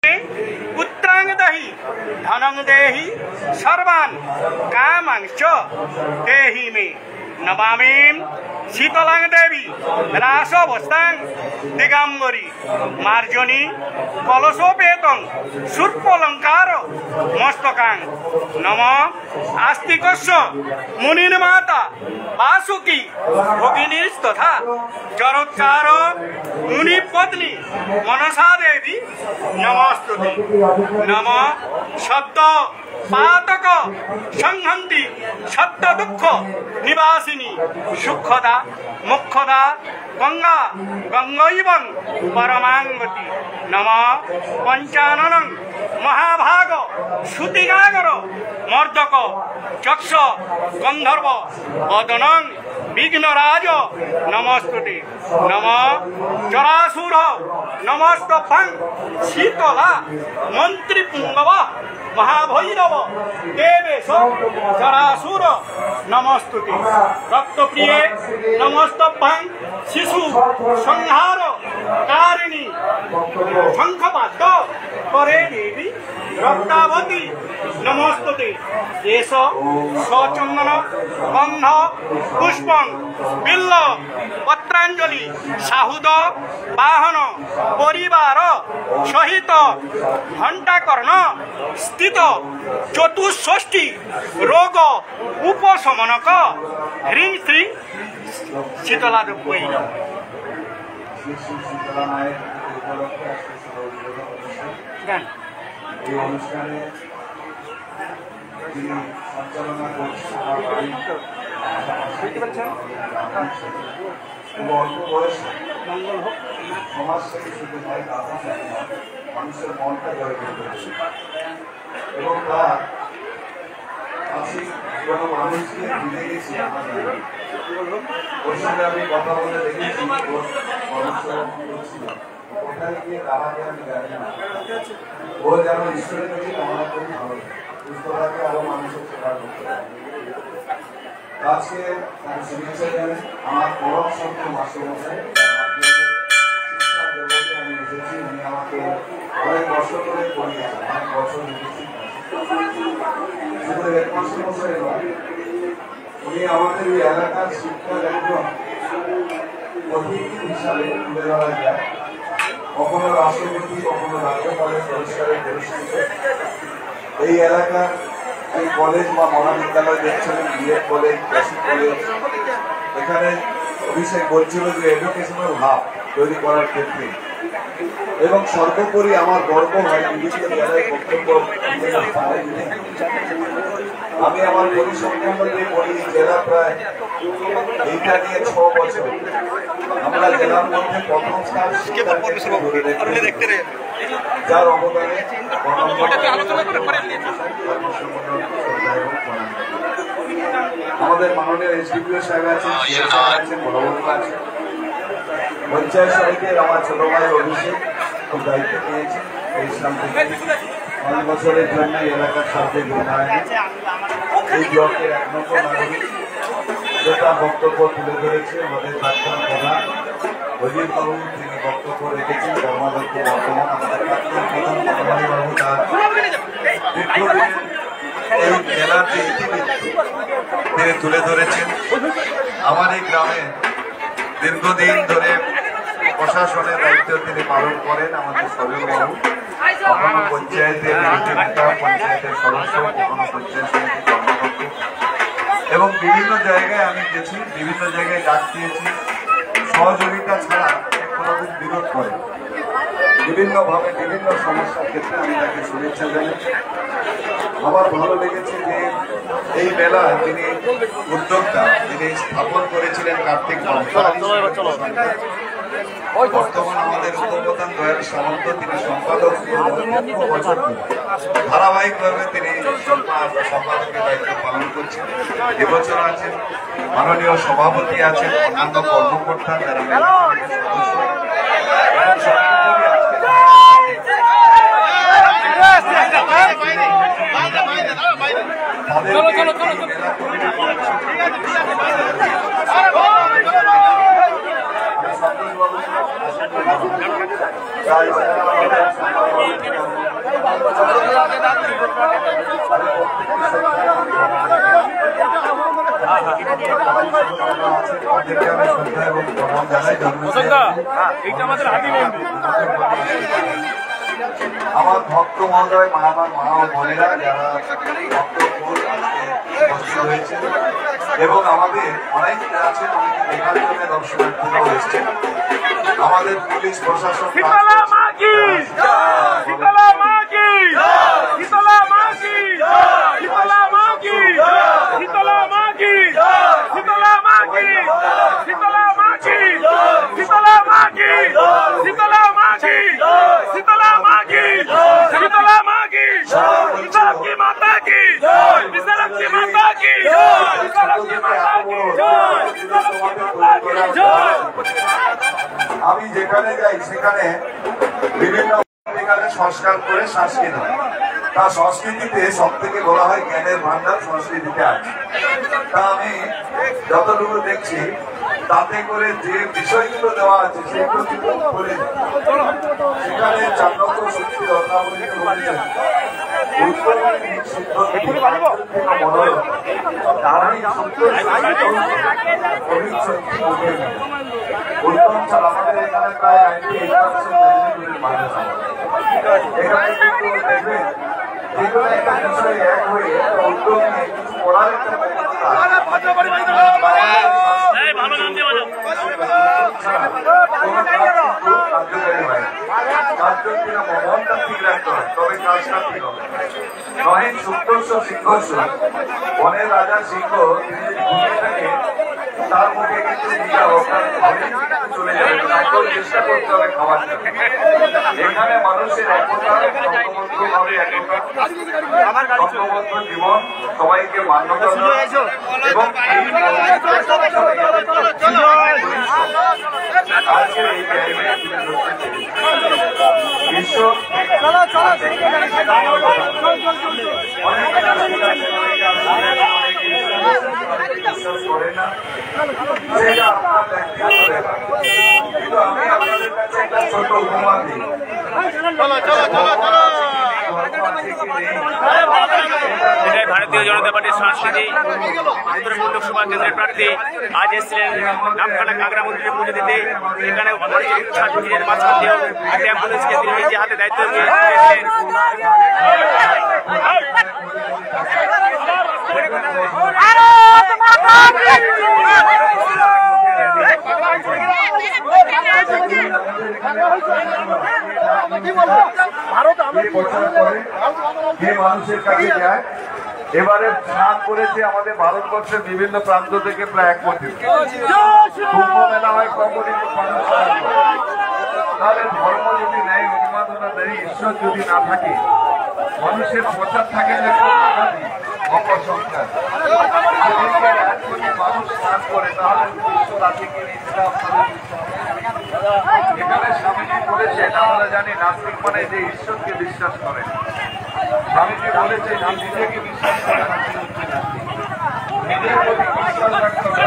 मे पुत्रां दहि धनं देहि सर्वान् कामांश्च देहि मे। नमामिं शीतलां देवी रासवस्तां दिगंबरी मार्जनी कलशोपेतं शूर्पलंकार मस्तकां। नम आस्तिकस्य मुनिर्माता वासुकी भगिनीस्तथा जरोत्कार मुनिपत्नी मनसा देवी नमस्तुते। नम शब्द पातक संहन्ति सत्य दुख निवासिनी सुखदा मुखदा गंगा गंगैवं परमांगति। नम पंचाननं महाभाग श्रुतिगागर मर्दक चक्ष गंधर्व वदनं विघ्नराज नमस्तुते। नम जरासुर नमस्तफं शीतला मंत्री पुंगव महाभैरव देवेश जरासुर नमस्तुते। रक्तप्रिय नमस्तफं शिशु संहार कारिणी शंखपात करे देवी रक्तावती नमस्तुते। एष सचंदन गंध पुष्पं बिल्ल पत्रांजलि साहुद वाहन परिवार सहित घंटाकर्ण स्थित चतुष्षष्टि रोग उपशमनक ह्रीं श्री शीतला देवी। মানুষের মনটা জয় করতে এবং তার আমি কোনো মানুষকে ভুলে গেছি ওর সঙ্গে আমি কথা বলে দেখেছি ওখানে গিয়ে দাঁড়াতে আমি জানি না ও যেন ঈশ্বরের কাছে কামনা করি ভালো সুস্থতাকে আরো মানুষের সেবা করতে পারে। আজকে শুভেচ্ছা জানাই আমার পরম সত্য মাস্টারমশাই আমি এসেছি। উনি আমাকে অনেক কষ্ট করে পড়িয়েছেন, অনেক বছর লিখেছি। শুধু হেডমাস্টারমশাই নয়, উনি আমাদের এই এলাকার শিক্ষার একজন অতিথি হিসাবে তুলে ধরা যায়। কখনো রাষ্ট্রপতি কখনো রাজ্যপালের পুরস্কারের পুরস্কৃত। এই এলাকার এই কলেজ বা মহাবিদ্যালয় দেখছিলেন বিএড কলেজ বেসিক কলেজ, এখানে অভিষেক বলছিল যে এডুকেশনাল হাব তৈরি করার ক্ষেত্রে এবং সর্বোপরি আমার গর্ব হয় বিভিন্ন জেলায় বক্তব্য আমি আমার পরিসংখ্যান দিয়ে পড়ি জেলা প্রায় এইটা নিয়ে 6 বছর আমরা জেলার মধ্যে প্রথম স্থান যার অবদানে আমাদের মাননীয় এসডিপিও সাহেব আছেন, বড়বড় আছেন, পঞ্চায়েত সমিতির আমার ছোট ভাই অভিষেক খুব দায়িত্ব নিয়েছে। এই সামনে 5 বছরের জন্য এলাকার সাথে এই ব্লকের 1 নম্বর নাগরিক যেটা বক্তব্য তুলে ধরেছে আমাদের প্রাক্তন প্রধান অজিত বাবু, তিনি বক্তব্য রেখেছেন। কর্মাধ্যক্ষ বর্তমান আমাদের প্রাক্তন প্রধান বাবু তার দীর্ঘদিনের এই মেলার যে ইতিবৃত্ত তিনি তুলে ধরেছেন। আমার এই গ্রামে দীর্ঘদিন ধরে প্রশাসনের দায়িত্ব তিনি পালন করেন আমাদের সজলবাবু। কখনো পঞ্চায়েতের নেতা, পঞ্চায়েতের সদস্য, কখনো পঞ্চায়েত সমিতির কর্মকর্তা এবং বিভিন্ন জায়গায় আমি গেছি, বিভিন্ন জায়গায় ডাক দিয়েছি। সহযোগিতা ছাড়া কোনোদিন বিরোধ করে বিভিন্নভাবে বিভিন্ন সমস্যার ক্ষেত্রে আমি তাকে শুভেচ্ছা জানাই। আমার ভালো লেগেছে যে এই মেলায় তিনি উদ্যোক্তা, তিনি স্থাপন করেছিলেন কার্তিক বর্তমান আমাদের উপপ্রধান দয়াল সামন্ত, তিনি সম্পাদক ধারাবাহিকভাবে তিনি সম্পাদকের দায়িত্ব পালন করছেন। এবছর আছেন মাননীয় সভাপতি, আছেন অন্যান্য কর্মকর্তা যারা তাদের আমার ভক্ত মহোদয় আমার মা ও বোনেরা যারা হয়েছে এবং আমাদের অনেক আছেন অনেকে দেখার জন্য দর্শনার্থীরা এসছেন। আমাদের পুলিশ প্রশাসন আমি যেখানে যাই সেখানে বিভিন্ন সংস্কার করে সংস্কৃতি তা সংস্কৃতিতে সব থেকে বলা হয় জ্ঞানের ভান্ডার সংস্কৃতিতে আছে। তা আমি যতটুকু দেখছি তাতে করে যে বিষয়গুলো দেওয়া আছে সেগুলো কিন্তু বলে সেখানে চাণক্য শক্তি রত্নাবলীতে বলেছেন উত্তম ছাড় আমাদের এখানে প্রায় 98% মানুষ এখানে কিন্তু দেখবেন যেগুলো একটা বিষয়ে এক হয়ে উদ্যোগ নিয়ে কিছু করার একটা মনটা ঠিক রাখতে হয়, তবে কাজটা ঠিক হবে। নহেন সুপ্তস্য সিংহস্য, বনের রাজা সিংহ ঘুমিয়ে থাকে, তার মুখে কিন্তু চলে যাবে, তারপর চেষ্টা করতে হবে খাবার জন্য। এখানে মানুষের একতা সংঘবদ্ধ জীবন সবাইকে মান্যতা এবং আজকের এই বিশ্ব বিশ্বাস করে না, সেটা আপনার ব্যক্তিগত ব্যাপার। কিন্তু আমি আপনাদের কাছে একটা ছোট উপমা দিই। ভারতীয় জনতা পার্টির সংস্কৃতি উত্তরবঙ্গ লোকসভা কেন্দ্রের প্রার্থী আজ এসেছিলেন নামখানা কাঁকড়া মন্দিরে পুজো দিতে। এখানে ছাত্রীদের মাঝখান দিয়েও পুলিশকে তিনি নিজে হাতে দায়িত্ব নিয়েছিলেন। মানুষের কাছে যায় এবারে স্নান করেছে আমাদের ভারতবর্ষের বিভিন্ন প্রান্ত থেকে প্রায় 1 কোটি। কুম্ভ মেলা হয় কখনই তাহলে ধর্ম যদি নেই, উন্মাদনা নেই, ঈশ্বর যদি না থাকে, মানুষের প্রচার থাকে যে মকর সংক্রান্তি মানুষ স্নান করে, তাহলে ঈশ্বর আছে কি এখানে স্বামীজি বলেছেন, আমরা জানি নাস্তিক মানে যে ঈশ্বরকে বিশ্বাস করে। স্বামীজি বলেছে নিজেকে বিশ্বাস করে, নিজের প্রতি বিশ্বাস রাখতে হবে।